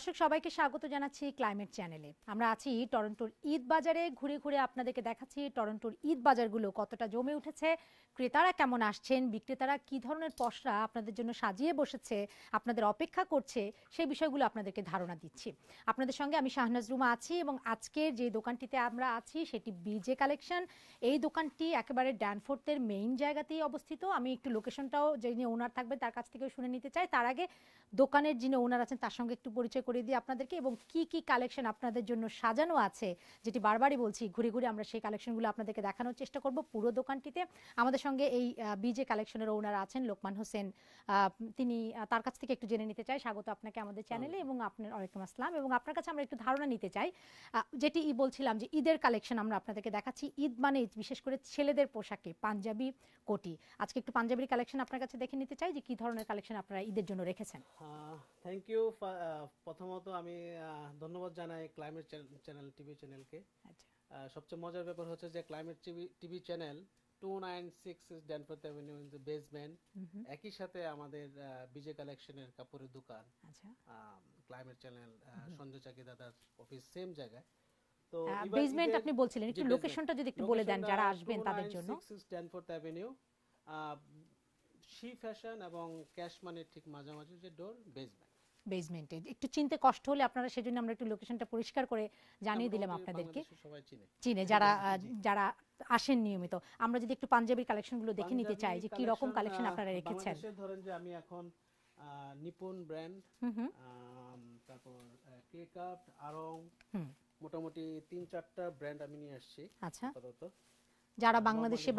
দর্শক সবাইকে স্বাগত জানাচ্ছি ক্লাইমেট চ্যানেলে। আমরা আছি টরন্টোর ঈদ বাজারে, ঘুরে ঘুরে আপনাদেরকে দেখাচ্ছি টরন্টোর ঈদ বাজারগুলো কতটা জমে উঠেছে, ক্রেতারা কেমন আসছেন, বিক্রেতারা কি ধরনের পসরা আপনাদের জন্য সাজিয়ে বসেছে, আপনাদের অপেক্ষা করছে, সেই বিষয়গুলো আপনাদেরকে ধারণা দিচ্ছি। আপনাদের সঙ্গে আমি শাহনাজ রুমা আছি এবং আজকের যে দোকানটিতে আমরা আছি সেটি বিজে কালেকশন। এই দোকানটি একেবারে ড্যানফোর্থের মেইন জায়গাতেই অবস্থিত। আমি একটু লোকেশনটাও যিনি ওনার থাকবেন তার কাছ থেকে শুনে নিতে চাই। তার আগে দোকানের যিনি ওনার আছেন তার সঙ্গে একটু পরিচয় করে দিই আপনাদেরকে, এবং কি কি কালেকশন আপনাদের জন্য সাজানো আছে, যেটি বারবারই বলছি ঘুরে ঘুরে আমরা সেই কালেকশনগুলো আপনাদেরকে দেখানোর চেষ্টা করব পুরো দোকানটিতে। আমাদের সঙ্গে এই বিজে কালেকশনের ওনার আছেন লোকমান হোসেন, তিনি তার কাছ থেকে একটু জেনে নিতে চাই। স্বাগত আপনাকে আমাদের চ্যানেলে এবং আপনার ওয়ালাইকুম আসসালাম। এবং আপনার কাছে আমরা একটু ধারণা নিতে চাই, যেটি বলছিলাম যে ঈদের কালেকশন আমরা আপনাদেরকে দেখাচ্ছি। ঈদ মানে বিশেষ করে ছেলেদের পোশাকে পাঞ্জাবি, কোটি। আজকে একটু পাঞ্জাবির কালেকশন আপনার কাছে দেখে নিতে চাই যে কি ধরনের কালেকশন আপনারা ঈদের জন্য রেখেছেন। Thank you. প্রথমত আমি ধন্যবাদ জানাই ক্লাইমেট চ্যানেল টিভি চ্যানেলকে। সবচেয়ে মজার ব্যাপার হচ্ছে যে climate TV channel 296 Danforth avenue in the basement, একই সাথে আমাদের বিজে কালেকশনের কাপড়ের দোকান, ক্লাইমেট চ্যানেল সঞ্জয় চাকি দাদার অফিস সেম জায়গায়। তো বেসমেন্ট আপনি বলছিলেন, একটু লোকেশনটা যদি একটু বলে দেন যারা আসবেন তাদের জন্য। 296 ড্যানফোর্থ অ্যাভিনিউ, শি ফ্যাশন এবং ক্যাশ মানির ঠিক মাঝামাঝি যে ডোর, বেসমেন্টে। একটু চিনতে কষ্ট হলে আপনারা সেজন্য আমরা একটু লোকেশনটা পরিষ্কার করে জানিয়ে দিলাম আপনাদেরকে, চিনে যারা যারা আসেন নিয়মিত। আমরা যদি একটু পাঞ্জাবির কালেকশনগুলো দেখে নিতে চাই যে কি রকম কালেকশন আপনারা রেখেছেন। ধরেন যে আমি এখন নিপুন ব্র্যান্ড, তারপর কে কাট, আরং, মোটামুটি 3-4টা ব্র্যান্ড আমি নিয়ে আসছি। আচ্ছা, যারা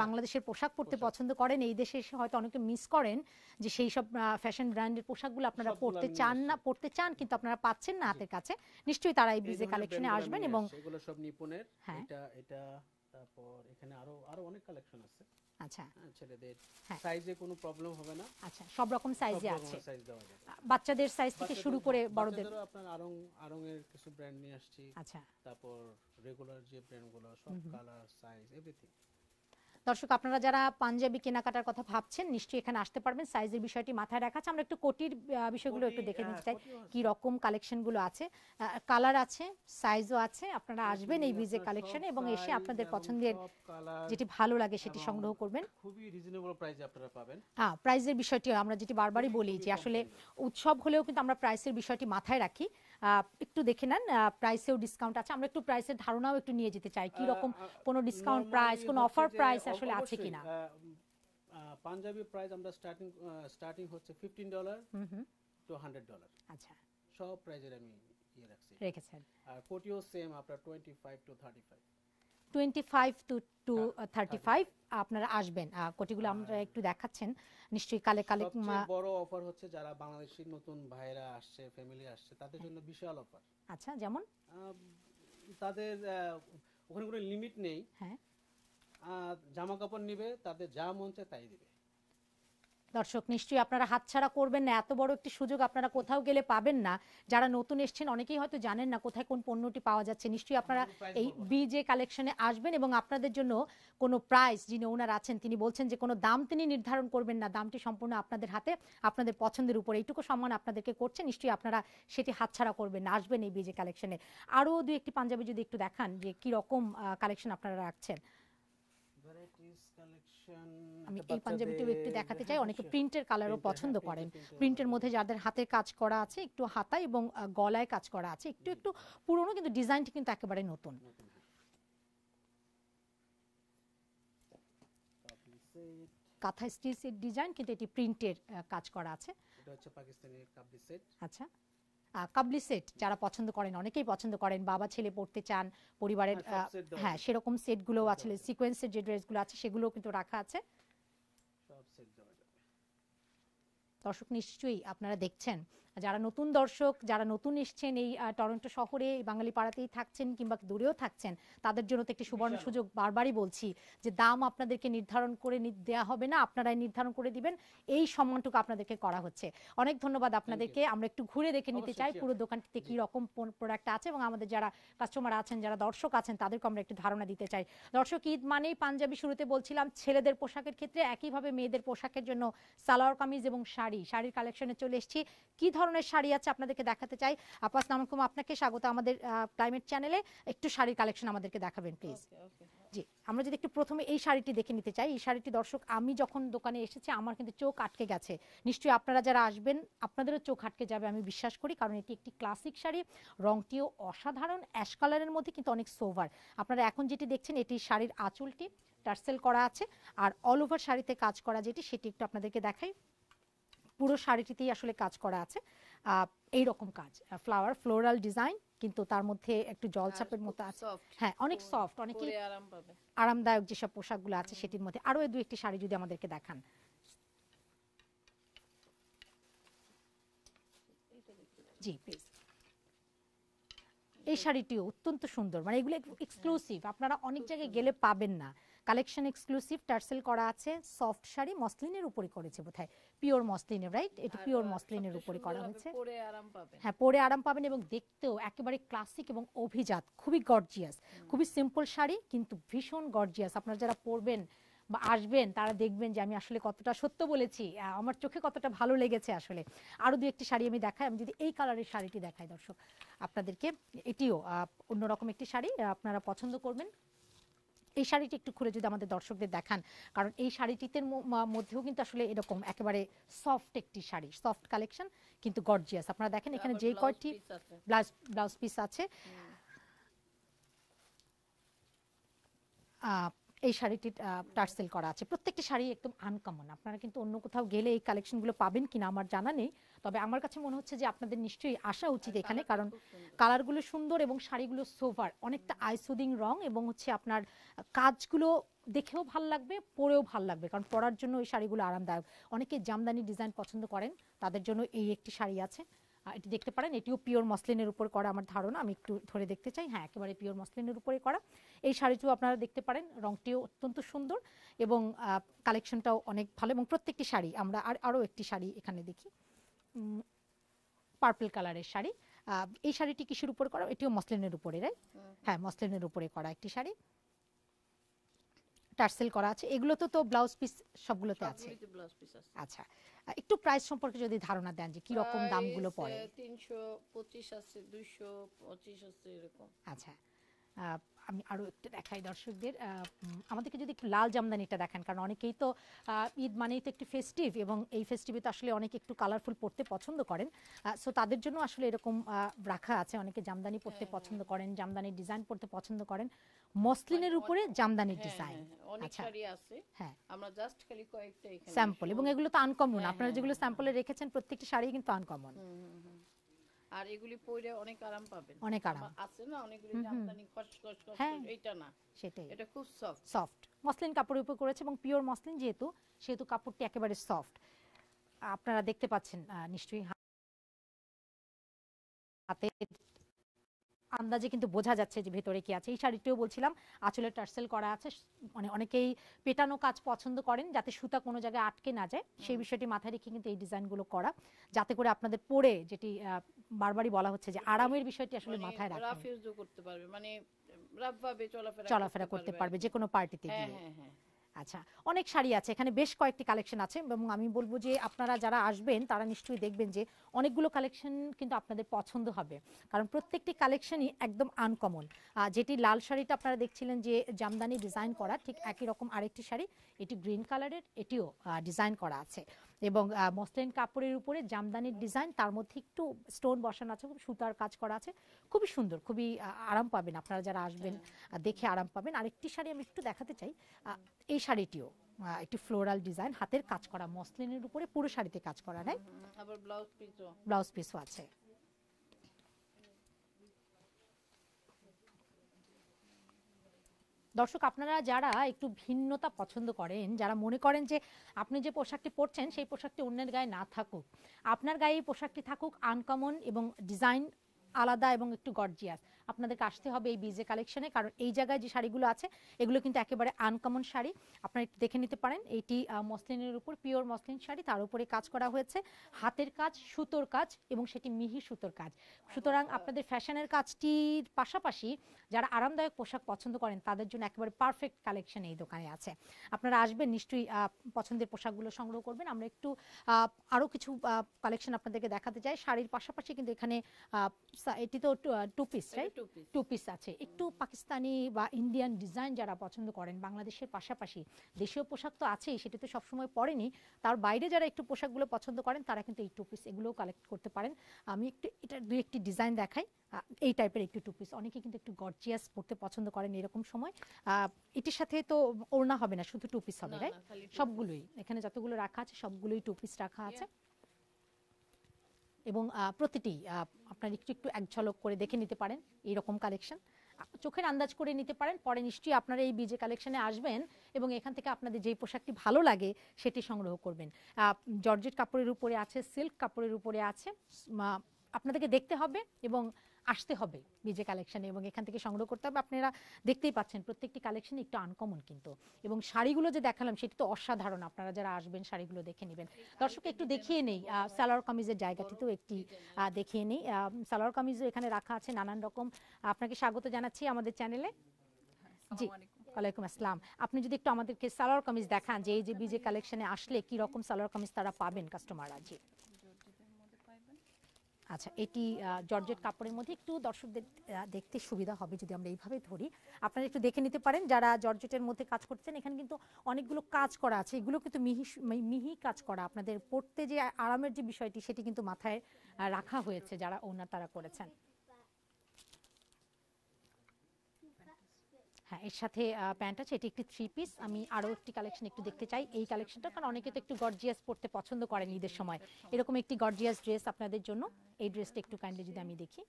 বাংলাদেশের পোশাক পরতে পছন্দ করেন, এই দেশে এসে হয়তো অনেকে মিস করেন যে সেই সব ফ্যাশন ব্র্যান্ডের পোশাকগুলো আপনারা পরতে চান কিন্তু আপনারা পাচ্ছেন না হাতের কাছে, নিশ্চয়ই তারা এই বিজে কালেকশনে আসবেন। এবং এগুলো সব নিপুনের, এটা তারপর এখানে আরো অনেক কালেকশন আছে। আচ্ছা, ছেলেদের সাইজে কোনো প্রবলেম হবে না। আচ্ছা, সব রকম সাইজে আছে, বাচ্চাদের সাইজ থেকে শুরু করে বড়দের। আপনার আরং এর কিছু ব্র্যান্ড নিয়ে আসছি। আচ্ছা, তারপর রেগুলার যে ব্র্যান্ডগুলো, সব কালার, সাইজ, এভরিথিং। দর্শক আপনারা যারা পাঞ্জাবি কেনাকাটার কথা ভাবছেন নিশ্চয়ই এখানে আসতে পারবেন। সাইজের বিষয়টি মাথায় রাখা আছে। আমরা একটু কোটির বিষয়গুলো একটু দেখে নিতে চাই, কি রকম কালেকশনগুলো আছে, কালার আছে, সাইজও আছে। আপনারা আসবেন এই বিজে কালেকশনে এবং এসে আপনাদের পছন্দের যেটি ভালো লাগে সেটি সংগ্রহ করবেন। খুবই রিজনেবল প্রাইসে আপনারা পাবেন। প্রাইসের বিষয়টি আমরা যেটি বারবারই বলি যে আসলে উৎসব হলেও কিন্তু আমরা প্রাইসের বিষয়টি মাথায় রাখি। একটু দেখে নেন, প্রাইসেও ডিসকাউন্ট আছে। আমরা একটু প্রাইসের ধারণাও একটু নিয়ে যেতে চাই, কি রকম কোনো ডিসকাউন্ট প্রাইস, কোনো অফার প্রাইস আসলে আছে কিনা। পাঞ্জাবি প্রাইস আমরা স্টার্টিং হচ্ছে $15 to $100। আচ্ছা, সব প্রাইজের আমি রেখেছেন। আর কোটিও সেম আপনার 25 to 35। 25 to 35 আপনারা আসবেন। কোটিগুলো আমরা একটু দেখাচ্ছেন নিশ্চয়ই। কালে বড় অফার হচ্ছে যারা বাংলাদেশি নতুন ভাইরা আসছে, ফ্যামিলি আসছে, তাদের জন্য বিশাল অফার। আচ্ছা, যেমন তাদের ওখানে কোনো লিমিট নেই। জামা কাপড় নিবে, তাদের যা মন চায় তাই দিবে। দর্শক নিশ্চয়ই আপনারা হাতছাড়া করবেন না, এত বড় একটি সুযোগ আপনারা কোথাও গেলে পাবেন না। যারা নতুন এসেছেন অনেকেই হয়তো জানেন না কোথায় কোন পণ্যটি পাওয়া যাচ্ছে। নিশ্চয়ই আপনারা এই বিজে কালেকশনে আসবেন এবং আপনাদের জন্য কোনো প্রাইস, যিনি ওনার আছেন তিনি বলছেন যে কোনো দাম তিনি নির্ধারণ করবেন না, দামটি সম্পূর্ণ আপনাদের হাতে, আপনাদের পছন্দের উপর। এইটুকু সম্মান আপনাদেরকে করছে, নিশ্চয়ই আপনারা সেটি হাতছাড়া করবেন না, আসবেন এই বিজে কালেকশনে। আরও দুই একটি পাঞ্জাবি যদি একটু দেখান যে কি রকম কালেকশন আপনারা রাখছেন। আমি এই পাঞ্জাবিটিও একটু দেখাতে চাই। অনেকে প্রিন্টের কালারও পছন্দ করেন। প্রিন্টের মধ্যে যাদের হাতের কাজ করা আছে, একটু হাতায় এবং গলায় কাজ করা আছে, একটু একটু পুরনো কিন্তু ডিজাইনটি কিন্তু একেবারে নতুন। কাঁথা স্টিল সেট ডিজাইন, কিন্তু এটি প্রিন্টের কাজ করা আছে। এটা হচ্ছে পাকিস্তানি কাবলি সেট। আচ্ছা, কাবলি সেট যারা পছন্দ করেন, অনেকেই পছন্দ করেন, বাবা ছেলে পড়তে চান, পরিবারের সেরকম সেটগুলো আছে, সিকোয়েন্সের যে ড্রেসগুলো আছে সেগুলোও কিন্তু রাখা আছে। দর্শক নিশ্চয়ই আপনারা দেখছেন, যারা নতুন দর্শক, যারা নতুন এসছেন এই টরন্টো শহরে, বাঙালি পাড়াতেই থাকছেন কিংবা দূরেও থাকছেন, তাদের জন্য তো একটি সুবর্ণ সুযোগ। বারবারই বলছি যে দাম আপনাদেরকে নির্ধারণ করে দেওয়া হবে না, আপনারাই নির্ধারণ করে দিবেন, এই সম্মানটুকু আপনাদেরকে করা হচ্ছে। অনেক ধন্যবাদ আপনাদেরকে। আমরা একটু ঘুরে দেখে নিতে চাই পুরো দোকানটিতে কি রকম প্রোডাক্ট আছে এবং আমাদের যারা কাস্টমার আছেন, যারা দর্শক আছেন, তাদেরকে আমরা একটু ধারণা দিতে চাই। দর্শক, ঈদ মানেই পাঞ্জাবি, শুরুতে বলছিলাম ছেলেদের পোশাকের ক্ষেত্রে, একইভাবে মেয়েদের পোশাকের জন্য সালোয়ার কামিজ এবং শাড়ির কালেকশনে চলে এসেছি। কি ধরনের ধরনের শাড়ি আছে আপনাদেরকে দেখাতে চাই। আপা আসসালামু আলাইকুম, আপনাকে স্বাগত আমাদের ক্লাইমেট চ্যানেলে। একটু শাড়ির কালেকশন আমাদেরকে দেখাবেন প্লিজ। জি, আমরা যদি একটু প্রথমে এই শাড়িটি দেখে নিতে চাই। এই শাড়িটি দর্শক আমি যখন দোকানে এসেছি আমার কিন্তু চোখ আটকে গেছে, নিশ্চয়ই আপনারা যারা আসবেন আপনাদেরও চোখ আটকে যাবে আমি বিশ্বাস করি, কারণ এটি একটি ক্লাসিক শাড়ি, রংটিও অসাধারণ, অ্যাশ কালারের মধ্যে কিন্তু অনেক সোভার। আপনারা এখন যেটি দেখছেন এটি শাড়ির আঁচলটি টার্সেল করা আছে, আর অল ওভার শাড়িতে কাজ করা যেটি সেটি একটু আপনাদেরকে দেখাই। পুরো শাড়িটিতেই আসলে কাজ করা আছে এই রকম কাজ, ফ্লাওয়ার ফ্লোরাল ডিজাইন, কিন্তু তার মধ্যে একটু জলছাপের মতো আছে। হ্যাঁ, অনেক সফট, অনেক আরামদায়ক যেসব পোশাকগুলো আছে সেটির মধ্যে। আরো দুই একটি শাড়ি যদি আমাদেরকে দেখান। জি প্লিজ। এই শাড়িটিও অত্যন্ত সুন্দর, মানে এগুলো এক্সক্লুসিভ, আপনারা অনেক জায়গায় গেলে পাবেন না। কালেকশন এক্সক্লুসিভ, টার্সেল করা আছে, সফট শাড়ি, মসলিনের উপরে করেছে বোধহয়, পিওর মসলিনের, রাইট? এটা পিওর মসলিনের উপরে করা হয়েছে। হ্যাঁ, পরে আরাম পাবেন এবং দেখতেও একেবারে ক্লাসিক এবং অভিজাত, খুবই গর্জিয়াস, খুবই সিম্পল শাড়ি কিন্তু ভীষণ গর্জিয়াস। আপনারা যারা পরবেন বা আসবেন তারা দেখবেন যে আমি আসলে কতটা সত্য বলেছি, আমার চোখে কতটা ভালো লেগেছে আসলে। আরো দু একটি শাড়ি আমি দেখাই। আমি যদি এই কালারের শাড়িটি দেখাই দর্শক আপনাদেরকে, এটিও অন্যরকম একটি শাড়ি, আপনারা পছন্দ করবেন। এই শাড়িটি একটু খুলে যদি আমাদের দর্শকদের দেখান, কারণ এই শাড়িটিতে মধ্যেও কিন্তু আসলে এরকম একেবারে সফট একটি শাড়ি, সফট কালেকশন কিন্তু গর্জিয়াস। আপনারা দেখেন এখানে যে কয়টি ব্লাউজ পিস আছে। এই শাড়িটি টার্সেল করা আছে, প্রত্যেকটি শাড়ি একদম আনকমন। আপনারা কিন্তু অন্য কোথাও গেলে এই কালেকশনগুলো পাবেন কিনা আমার জানা নেই, তবে আমার কাছে মনে হচ্ছে যে আপনাদের নিশ্চয়ই আসা উচিত এখানে, কারণ কালারগুলো সুন্দর এবং শাড়িগুলো সোভার, অনেকটা আইসুদিং রং, এবং হচ্ছে আপনার কাজগুলো দেখেও ভাল লাগবে, পরেও ভাল লাগবে, কারণ পরার জন্য এই শাড়িগুলো আরামদায়ক। অনেকে জামদানি ডিজাইন পছন্দ করেন, তাদের জন্য এই একটি শাড়ি আছে, এটি দেখতে পারেন। এটিও পিওর মসলিনের উপর করা আমার ধারণা, আমি একটু ধরে দেখতে চাই। হ্যাঁ, একেবারে পিওর মসলিনের উপরে করা এই শাড়িটিও আপনারা দেখতে পারেন, রংটিও অত্যন্ত সুন্দর এবং কালেকশনটাও অনেক ভালো। এবং প্রত্যেকটি শাড়ি আমরা আরও একটি শাড়ি এখানে দেখি, পার্পল কালারের শাড়ি। এই শাড়িটি কিসের উপর করা? এটিও মসলিনের উপরে, রাইট? হ্যাঁ, মসলিনের উপরে করা একটি শাড়ি, টার্সেল করা আছে। এগুলো তো ব্লাউজ পিস সবগুলোতে আছে। আচ্ছা, একটু প্রাইস সম্পর্কে যদি ধারণা দেন যে কি রকম দামগুলো পড়ে। 325 আছে, 225 আছে এরকম। আচ্ছা, আমি আরো একটু দেখাই দর্শকদের, আমাদেরকে যদি একটু লাল জামদানিটা দেখান, কারণ অনেকেই তো ঈদ মানেই তো একটু ফেস্টিভ, এবং এই ফেস্টিভে তো আসলে অনেকে একটু কালারফুল পড়তে পছন্দ করেন, সো তাদের জন্য আসলে এরকম রাখা আছে। অনেকে জামদানি পড়তে পছন্দ করেন, জামদানির ডিজাইন পড়তে পছন্দ করেন, মসলিনের উপরে জামদানির ডিজাইন। অনেক শাড়ি আছে, হ্যাঁ, আমরা জাস্ট খালি কয়েকটা এখানে স্যাম্পল, এবং এগুলো তো আনকমন, আপনারা যেগুলো স্যাম্পলে রেখেছেন প্রত্যেকটি শাড়ি কিন্তু আনকমন। আর এগুলি পরে অনেক আরাম পাবেন, অনেক আরাম আছে না অনেকগুলি জামদানি খসখস এইটা না, সেটাই, এটা খুব সফট, সফট মসলিন কাপড়ের উপর করেছে, এবং পিওর মসলিন যেহেতু কাপড়টি একেবারে সফট। আপনারা দেখতে পাচ্ছেন নিশ্চয়ই, হাতে আন্দাজে কিন্তু বোঝা যাচ্ছে যে ভেতরে কি আছে। এই শাড়িটিও বলছিলাম আঁচলে টার্সেল করা আছে, মানে অনেকেই পেটানো কাজ পছন্দ করেন যাতে সুতা কোনো জায়গায় আটকে না যায়, সেই বিষয়টি মাথায় রেখে কিন্তু এই ডিজাইনগুলো করা, যাতে করে আপনাদের পরে, যেটি বারবারই বলা হচ্ছে যে আরামের বিষয়টি আসলে মাথায় রাখবেন, রাফ ইউজ করতে পারবে, মানে রাফ ভাবে চলাফেরা করতে পারবে যে কোনো পার্টিতে গিয়ে। আচ্ছা, অনেক শাড়ি আছে এখানে, বেশ কয়েকটি কালেকশন আছে, এবং আমি বলবো যে আপনারা যারা আসবেন তারা নিশ্চয়ই দেখবেন যে অনেকগুলো কালেকশন কিন্তু আপনাদের পছন্দ হবে, কারণ প্রত্যেকটি কালেকশনই একদম আনকমন। যেটি লাল শাড়িটা আপনারা দেখছিলেন যে জামদানি ডিজাইন করা, ঠিক একই রকম আরেকটি শাড়ি, এটি গ্রিন কালারের, এটিও ডিজাইন করা আছে, এবং মসলিন কাপড়ের উপরে জামদানির ডিজাইন, তার মধ্যে একটু স্টোন বসানো আছে, খুব সুতার কাজ করা আছে, খুবই সুন্দর, খুবই আরাম পাবেন আপনারা যারা আসবেন, দেখে আরাম পাবেন। আরেকটি শাড়ি আমি একটু দেখাতে চাই, এই শাড়িটিও একটু ফ্লোরাল ডিজাইন, হাতের কাজ করা, মসলিনের উপরে পুরো শাড়িতে কাজ করা, রাইট? আবার ব্লাউজ পিসও আছে। দর্শক, আপনারা যারা একটু ভিন্নতা পছন্দ করেন, যারা মনে করেন যে আপনি যে পোশাকটি পরছেন সেই পোশাকটি অন্যের গায়ে না থাকুক, আপনার গায়ে এই পোশাকটি থাকুক আনকমন এবং ডিজাইন আলাদা এবং একটু গর্জিয়াস, আপনাদেরকে আসতে হবে এই বিজে কালেকশনে, কারণ এই জায়গায় যে শাড়িগুলো আছে এগুলো কিন্তু একেবারে আনকমন শাড়ি। আপনারা একটু দেখে নিতে পারেন, এটি মসলিনের উপর, পিওর মসলিন শাড়ি, তার উপরে কাজ করা হয়েছে, হাতের কাজ, সুতোর কাজ এবং সেটি মিহি সুতোর কাজ। সুতরাং আপনাদের ফ্যাশনের কাজটির পাশাপাশি যারা আরামদায়ক পোশাক পছন্দ করেন তাদের জন্য একেবারে পারফেক্ট কালেকশন এই দোকানে আছে। আপনারা আসবেন, নিশ্চয়ই পছন্দের পোশাকগুলো সংগ্রহ করবেন। আমরা একটু আরও কিছু কালেকশন আপনাদেরকে দেখাতে চাই। শাড়ির পাশাপাশি কিন্তু এখানে এটি তো two piece, right? Two piece আছে। একটু পাকিস্তানি বা ইন্ডিয়ান ডিজাইন যারা পছন্দ করেন, বাংলাদেশের পাশাপাশি দেশীয় পোশাক তো আছেই, সেটা তো সবসময় পরেনি, তার বাইরে যারা একটু পোশাকগুলো পছন্দ করেন তারা কিন্তু এই টু পিস এগুলোও কালেক্ট করতে পারেন। আমি একটু এটা দুই একটি ডিজাইন দেখাই। এই টাইপের একটু টু পিস, অনেকে কিন্তু একটু গর্জিয়াস পড়তে পছন্দ করেন এরকম সময়। এটির সাথে তো ওড়না হবে না, শুধু টু পিস হবে, রাইট? সবগুলোই এখানে যতগুলো রাখা আছে সবগুলোই টু পিস রাখা আছে এবং প্রতিটি আপনার একটু একটু এক ঝলক করে দেখে নিতে পারেন এইরকম কালেকশন, চোখের আন্দাজ করে নিতে পারেন। পরে নিশ্চয়ই আপনারা এই বিজে কালেকশনে আসবেন এবং এখান থেকে আপনাদের যেই পোশাকটি ভালো লাগে সেটি সংগ্রহ করবেন। জর্জেট কাপড়ের উপরে আছে, সিল্ক কাপড়ের উপরে আছে। আপনাদেরকে দেখতে হবে এবং আসতে হবে বিজে কালেকশনে এবং এখান থেকে সংগ্রহ করতে হবে। আপনারা দেখতেই পাচ্ছেন প্রত্যেকটি কালেকশন একটু আনকমন কিন্তু, এবং শাড়িগুলো যে দেখালাম সেটি তো অসাধারণ। আপনারা যারা আসবেন শাড়িগুলো দেখে নেবেন। দর্শক একটু দেখিয়ে নেই সালোয়ার কামিজের জায়গাটিতেও একটি দেখিয়ে নেই। সালোয়ার কামিজও এখানে রাখা আছে নানান রকম। আপনাকে স্বাগত জানাচ্ছি আমাদের চ্যানেলে। জি, ওয়ালাইকুম আসসালাম। আপনি যদি একটু আমাদেরকে সালোয়ার কামিজ দেখান যে এই যে বিজে কালেকশনে আসলে কি রকম সালোয়ার কামিজ তারা পাবেন কাস্টমাররা। জি, আচ্ছা, এটি জর্জেট কাপড়ের মধ্যে একটু দর্শকদের দেখতে সুবিধা হবে যদি আমরা এইভাবে ধরি। আপনারা একটু দেখে নিতে পারেন যারা জর্জেটের মধ্যে কাজ করছেন। এখানে কিন্তু অনেকগুলো কাজ করা আছে, এগুলো কিন্তু মিহি কাজ করা। আপনাদের পড়তে যে আরামের যে বিষয়টি সেটি কিন্তু মাথায় রাখা হয়েছে যারা ওনার তারা করেছেন। হ্যাঁ, এর সাথে প্যান্ট আছে। এটি একটি থ্রি পিস। আমি আরও একটি কালেকশন একটু দেখতে চাই এই কালেকশনটা, কারণ অনেকে তো একটু গর্জিয়াস পড়তে পছন্দ করেন ঈদের সময়। এরকম একটি গর্জিয়াস ড্রেস আপনাদের জন্য। এই ড্রেসটা একটু কাইন্ডলি যদি আমি দেখি।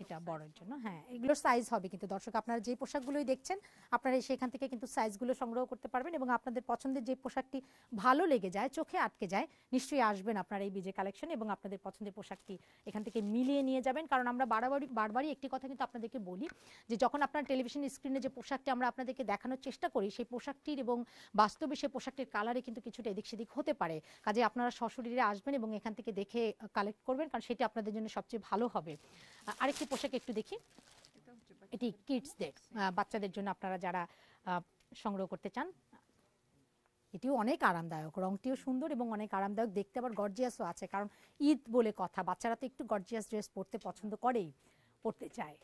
এটা বড়র জন্য, হ্যাঁ এগুলোর সাইজ হবে কিন্তু দর্শক আপনারা যে পোশাকগুলোই দেখছেন আপনারা সেখান থেকে কিন্তু সাইজগুলো সংগ্রহ করতে পারবেন এবং আপনাদের পছন্দের যে পোশাকটি ভালো লেগে যায়, চোখে আটকে যায়, নিশ্চয়ই আসবেন আপনারা এই বিজে কালেকশন এবং আপনাদের পছন্দের পোশাকটি এখান থেকে মিলিয়ে নিয়ে যাবেন। কারণ আমরা বারবারই একটি কথা কিন্তু আপনাদেরকে বলি যে যখন আপনার টেলিভিশন স্ক্রিনে যে পোশাকটি আমরা আপনাদেরকে দেখানোর চেষ্টা করি সেই পোশাকটির এবং বাস্তবে সেই পোশাকটির কালারে কিন্তু কিছুটা এদিক সেদিক হতে পারে। কাজে আপনারা সশরীরে আসবেন এবং এখান থেকে দেখে কালেক্ট করবেন, কারণ সেটি আপনাদের জন্য সবচেয়ে ভালো হবে। আরেকটি পোশাক একটু দেখি। এটি কিডসদের, বাচ্চাদের জন্য আপনারা যারা সংগ্রহ করতে চান। এটিও অনেক আরামদায়ক, রংটিও সুন্দর এবং অনেক আরামদায়ক, দেখতে আবার গর্জিয়াসও আছে, কারণ ঈদ বলে কথা, বাচ্চারা তো একটু গর্জিয়াস ড্রেস পরতে পছন্দ করেই, পরতে চায়।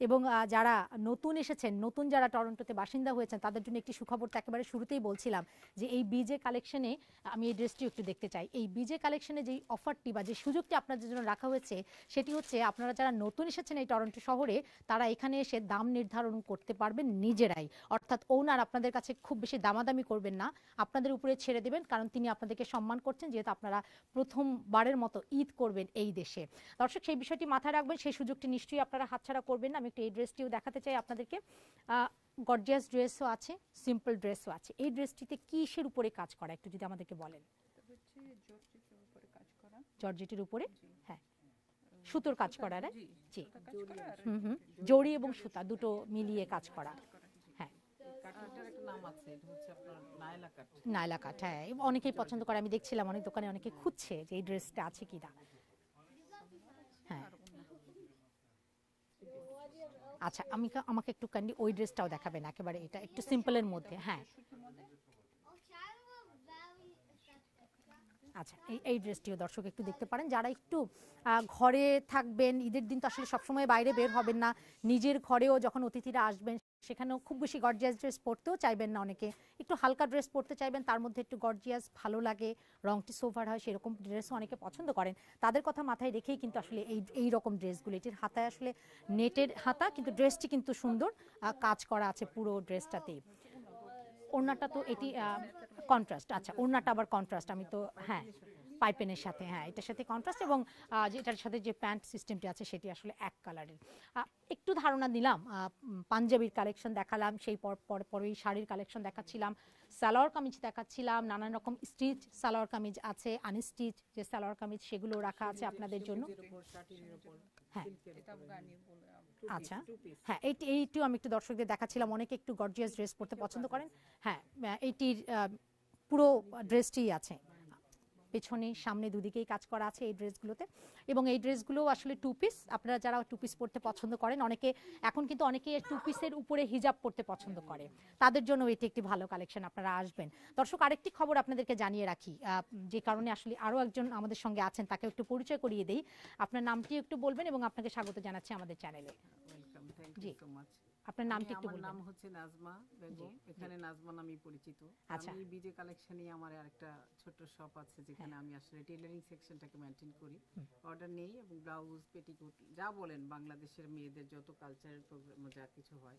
এবং যারা নতুন এসেছেন, নতুন যারা টরন্টোতে বাসিন্দা হয়েছেন তাদের জন্য একটি সুখবর তো একেবারে শুরুতেই বলছিলাম যে এই বিজে কালেকশনে আমি এই ড্রেসটি একটু দেখতে চাই। এই বিজে কালেকশনে যেই অফারটি বা যে সুযোগটি আপনাদের জন্য রাখা হয়েছে সেটি হচ্ছে আপনারা যারা নতুন এসেছেন এই টরন্টো শহরে তারা এখানে এসে দাম নির্ধারণ করতে পারবেন নিজেরাই, অর্থাৎ ওনার আপনাদের কাছে খুব বেশি দামাদামি করবেন না, আপনাদের উপরে ছেড়ে দেবেন, কারণ তিনি আপনাদেরকে সম্মান করছেন যেহেতু আপনারা প্রথমবারের মতো ঈদ করবেন এই দেশে। দর্শক সেই বিষয়টি মাথায় রাখবেন, সেই সুযোগটি নিশ্চয়ই আপনারা হাতছাড়া করবেন না। আমি একটু এই ড্রেসটিও দেখাতে চাই আপনাদেরকে। গর্জিয়াস ড্রেসও আছে, সিম্পল ড্রেসও আছে। এই ড্রেসটিতে কিসের উপরে কাজ করা একটু যদি আমাদেরকে বলেন। জর্জেটের উপরে, হ্যাঁ সুতোর কাজ করা, জি, জড়ি এবং সুতা দুটো মিলিয়ে কাজ করা। হ্যাঁ, নায়লা কাট, হ্যাঁ অনেকেই পছন্দ করে। আমি দেখছিলাম অনেক দোকানে অনেকে খুঁজছে যে এই ড্রেসটা আছে কিনা। হ্যাঁ, আচ্ছা আমাকে একটু কাইন্ডলি ওই ড্রেসটাও দেখাবেন, একেবারে এটা একটু সিম্পলের মধ্যে। হ্যাঁ, আচ্ছা এই ড্রেসটিও দর্শক একটু দেখতে পারেন। যারা একটু ঘরে থাকবেন, ঈদের দিন তো আসলে সবসময় বাইরে বের হবেন না, নিজের ঘরেও যখন অতিথিরা আসবেন সেখানেও খুব বেশি গর্জিয়াস ড্রেস পরতেও চাইবেন না, অনেকে একটু হালকা ড্রেস পরতে চাইবেন, তার মধ্যে একটু গর্জিয়াস ভালো লাগে, রংটি সোভার হয়, সেরকম ড্রেসও অনেকে পছন্দ করেন। তাদের কথা মাথায় রেখেই কিন্তু আসলে এই রকম ড্রেসগুলো, এটির হাতায় আসলে নেটের হাতা, কিন্তু ড্রেসটি কিন্তু সুন্দর কাজ করা আছে পুরো ড্রেসটাতেই। ওড়নাটা তো এটি কন্ট্রাস্ট, আচ্ছা ওড়নাটা আবার কন্ট্রাস্ট, আমি তো হ্যাঁ পাইপেনের সাথে, হ্যাঁ এটার সাথে কন্ট্রাস্ট, এবং যেটার সাথে যে প্যান্ট সিস্টেমটি আছে সেটি আসলে এক কালারের। একটু ধারণা দিলাম, পাঞ্জাবির কালেকশন দেখালাম, সেই পরেই শাড়ির কালেকশন দেখাচ্ছিলাম, সালোয়ার কামিজ দেখাচ্ছিলাম, নানান রকম স্টিচ সালোয়ার কামিজ আছে, আনস্টিচ যে সালোয়ার কামিজ সেগুলো রাখা আছে আপনাদের জন্য। হ্যাঁ আচ্ছা, হ্যাঁ এইটু আমি একটু দর্শকদের দেখাচ্ছিলাম, অনেকে একটু গর্জিয়াস ড্রেস পরতে পছন্দ করেন। হ্যাঁ এইটির পুরো ড্রেসটি আছে, পেছনে সামনে দুদিকেই কাজ করা আছে এই ড্রেসগুলোতে, এবং এই ড্রেসগুলো আসলে টু পিস। আপনারা যারা টু পিস পরতে পছন্দ করেন, অনেকে এখন কিন্তু অনেকে টু পিসের উপরে হিজাব পরতে পছন্দ করে, তাদের জন্য এটি একটি ভালো কালেকশন, আপনারা আসবেন। দর্শক আরেকটি খবর আপনাদেরকে জানিয়ে রাখি, যে কারণে আসলে আরও একজন আমাদের সঙ্গে আছেন, তাকে একটু পরিচয় করিয়ে দেই। আপনার নামটি একটু বলবেন এবং আপনাকে স্বাগত জানাচ্ছি আমাদের চ্যানেলে। জি, আপনার নামটি একটু বলবেন। আমার নাম হচ্ছে নাজমা বেগম, এখানে নাজমা নামেই পরিচিত। আচ্ছা। আমি বিজে কালেকশনে আমার আরেকটা ছোট শপ আছে যেখানে আমি আসলে টেইলারিং সেকশনটাকে মেইনটেইন করি, অর্ডার নেই এবং ব্লাউজ পেটিকোট যা বলেন বাংলাদেশের মেয়েদের যত কালচারাল প্রোগ্রাম যা কিছু হয়,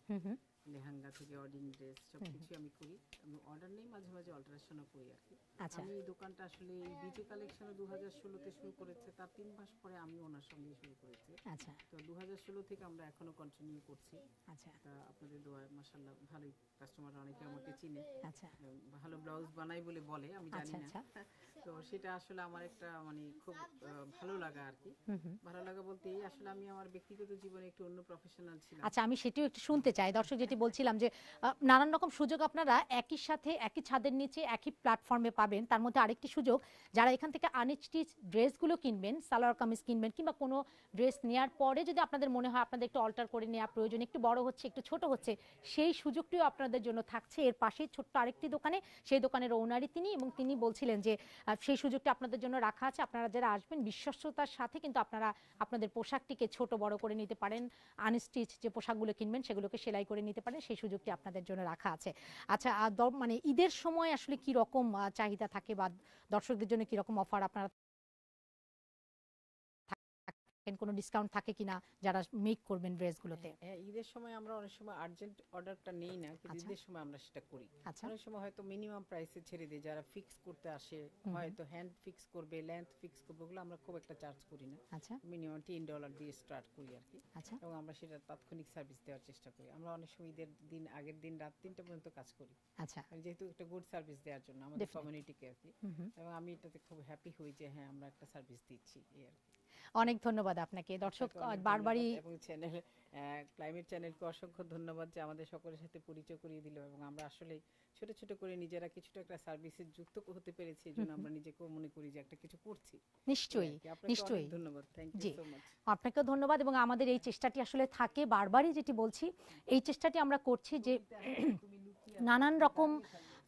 লেহেঙ্গা থেকে ওয়েডিং ড্রেস সবকিছু আমি করি, আমি অর্ডার নেই, মাঝে মাঝে অল্টারেশনও করি আর কি। আচ্ছা। আমি এই দোকানটা আসলে এই বিজে কালেকশন 2016 তে শুরু করেছে, তার 3 মাস পরে আমি ওনার সঙ্গে শুরু করেছি। আচ্ছা। তো 2016 থেকে আমরা এখনো কন্টিনিউ করছি। আচ্ছা। আপনাদের দোয়ায় মাশাআল্লাহ ভালোই কাস্টমার অনেকে আমাকে চিনে। আচ্ছা। ভালো ব্লাউজ বানাই বলে বলে, আমি জানি না। তো সেটা আসলে আমার একটা মানে খুব ভালো লাগা আর কি। ভালো লাগা বলতে এই আসলে আমি আমার ব্যক্তিগত জীবনে একটু অন্য প্রফেশনাল ছিলাম। আচ্ছা, আমি সেটিও একটু শুনতে চাই। দর্শক যেটি বলছিলাম যে নানান রকম সুযোগ আপনারা একই সাথে একই ছাদের নিচে একই প্ল্যাটফর্মে পাবেন। তার মধ্যে আরেকটি সুযোগ, যারা এখান থেকে আনস্টিচ ড্রেসগুলো কিনবেন, সালোয়ার কামিজ কিনবেন, কিংবা কোনো ড্রেস নেওয়ার পরে যদি আপনাদের মনে হয় আপনাদের একটু অল্টার করে নেওয়া প্রয়োজন, একটু বড় হচ্ছে একটু ছোট হচ্ছে, সেই সুযোগটিও আপনাদের জন্য থাকছে এর পাশেই ছোট্ট আরেকটি দোকানে। সেই দোকানের ওনারই তিনি, এবং তিনি বলছিলেন যে সেই সুযোগটি আপনাদের জন্য রাখা আছে। আপনারা যারা আসবেন বিশ্বস্ততার সাথে কিন্তু আপনারা আপনাদের পোশাকটিকে ছোট বড় করে নিতে পারেন, আনস্টিচ যে পোশাকগুলো কিনবেন সেগুলোকে সেলাই করে নিতে পারেন, সেই সুযোগটি আপনাদের জন্য রাখা আছে। আচ্ছা, মানে ঈদের সময় আসলে কি রকম চাহিদা থাকে বা দর্শকদের জন্য কি রকম অফার আপনারা, কোনো ডিসকাউন্ট থাকে কিনা যারা মেক করবেন ড্রেসগুলোতে? হ্যাঁ, ঈদের সময় আমরা অনেক সময় আর্জেন্ট অর্ডারটা নেই না, কিন্তু ঈদের সময় আমরা সেটা করি। অনেক সময় হয়তো মিনিমাম প্রাইসে ছেড়ে দিই, যারা ফিক্স করতে আসে হয়তো হ্যান্ড ফিক্স করবে, লেন্থ ফিক্স করবে, ওগুলো আমরা খুব একটা চার্জ করি না। আচ্ছা। মিনিমাম $10 দিয়ে স্টার্ট করি আর কি। আচ্ছা। এবং আমরা সেটা তাৎক্ষণিক সার্ভিস দেওয়ার চেষ্টা করি। আমরা অনেক সময় ঈদের দিন আগের দিন রাত 3টা পর্যন্ত কাজ করি। আচ্ছা। যেহেতু একটা গুড সার্ভিস দেওয়ার জন্য আমাদের কমিউনিটিকে আর কি। এবং আমি এটাতে খুব হ্যাপি হই যে হ্যাঁ আমরা একটা সার্ভিস দিচ্ছি এই আর কি। অনেক ধন্যবাদ আপনাকে। দর্শক বারবারই এবং চ্যানেল ক্লাইমেট চ্যানেলকে অসংখ্য ধন্যবাদ যে আমাদের সকলের সাথে পরিচয় করিয়ে দিল, এবং আমরা আসলে ছোট ছোট করে নিজেরা কিছুটা একটা সার্ভিসে যুক্ত হতে পেরেছি, এজন্য আমরা নিজেকেও মনে করি যে একটা কিছু করছি। নিশ্চয়ই, নিশ্চয়ই ধন্যবাদ। Thank ji, you so much. আপনাকেও ধন্যবাদ। এবং আমাদের এই চেষ্টাটি আসলে থাকে, বারবারই যেটি বলছি, এই চেষ্টাটি আমরা করছি যে নানান রকম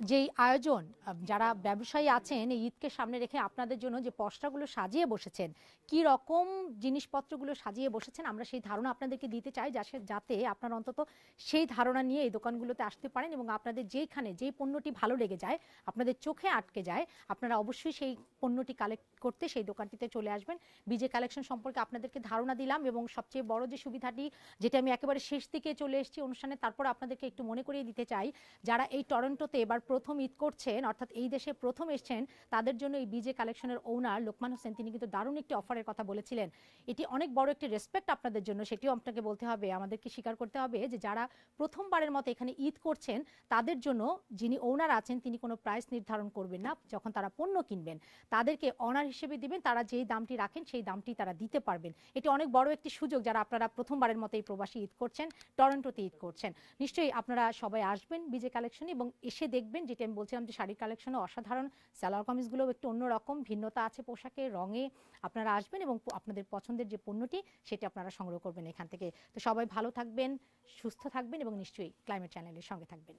যেই আয়োজন, যারা ব্যবসায়ী আছেন এই ঈদকে সামনে রেখে আপনাদের জন্য যে পসরাগুলো সাজিয়ে বসেছেন, কি রকম জিনিসপত্রগুলো সাজিয়ে বসেছেন, আমরা সেই ধারণা আপনাদেরকে দিতে চাই, যাতে আপনারা অন্তত সেই ধারণা নিয়ে এই দোকানগুলোতে আসতে পারেন, এবং আপনাদের যেইখানে যেই পণ্যটি ভালো লেগে যায়, আপনাদের চোখে আটকে যায়, আপনারা অবশ্যই সেই পণ্যটি কালেক্ট করতে সেই দোকানটিতে চলে আসবেন। বিজে কালেকশন সম্পর্কে আপনাদেরকে ধারণা দিলাম, এবং সবচেয়ে বড় যে সুবিধাটি, যেটা আমি একেবারে শেষ দিকে চলে এসেছি অনুষ্ঠানে, তারপর আপনাদেরকে একটু মনে করিয়ে দিতে চাই, যারা এই টরন্টোতে এবার প্রথম ঈদ করছেন, অর্থাৎ এই দেশে প্রথম এসেছেন, তাদের জন্য এই বিজে কালেকশনের ওনার লোকমান হোসেন তিনি কিন্তু দারুণ একটি অফারের কথা বলেছিলেন। এটি অনেক বড় একটি রেসপেক্ট আপনাদের জন্য, সেটিও আপনাকে বলতে হবে, আমাদেরকে স্বীকার করতে হবে যে যারা প্রথমবারের মতো এখানে ঈদ করছেন তাদের জন্য যিনি ওনার আছেন তিনি কোনো প্রাইস নির্ধারণ করবেন না। যখন তারা পণ্য কিনবেন তাদেরকে অনার হিসেবে দিবেন, তারা যেই দামটি রাখেন সেই দামটি তারা দিতে পারবেন। এটি অনেক বড় একটি সুযোগ যারা আপনারা প্রথমবারের মতো এই প্রবাসী ঈদ করছেন, টরন্টোতে ঈদ করছেন। নিশ্চয়ই আপনারা সবাই আসবেন বিজে কালেকশনে এবং এসে দেখবেন, যেটি আমি বলছিলাম যে শাড়ির কালেকশনও অসাধারণ, সালোয়ার কামিজগুলোও একটু অন্যরকম, ভিন্নতা আছে পোশাকের রঙে। আপনারা আসবেন এবং আপনাদের পছন্দের যে পণ্যটি সেটি আপনারা সংগ্রহ করবেন এখান থেকে। তো সবাই ভালো থাকবেন, সুস্থ থাকবেন এবং নিশ্চয়ই ক্লাইমেট চ্যানেলের সঙ্গে থাকবেন।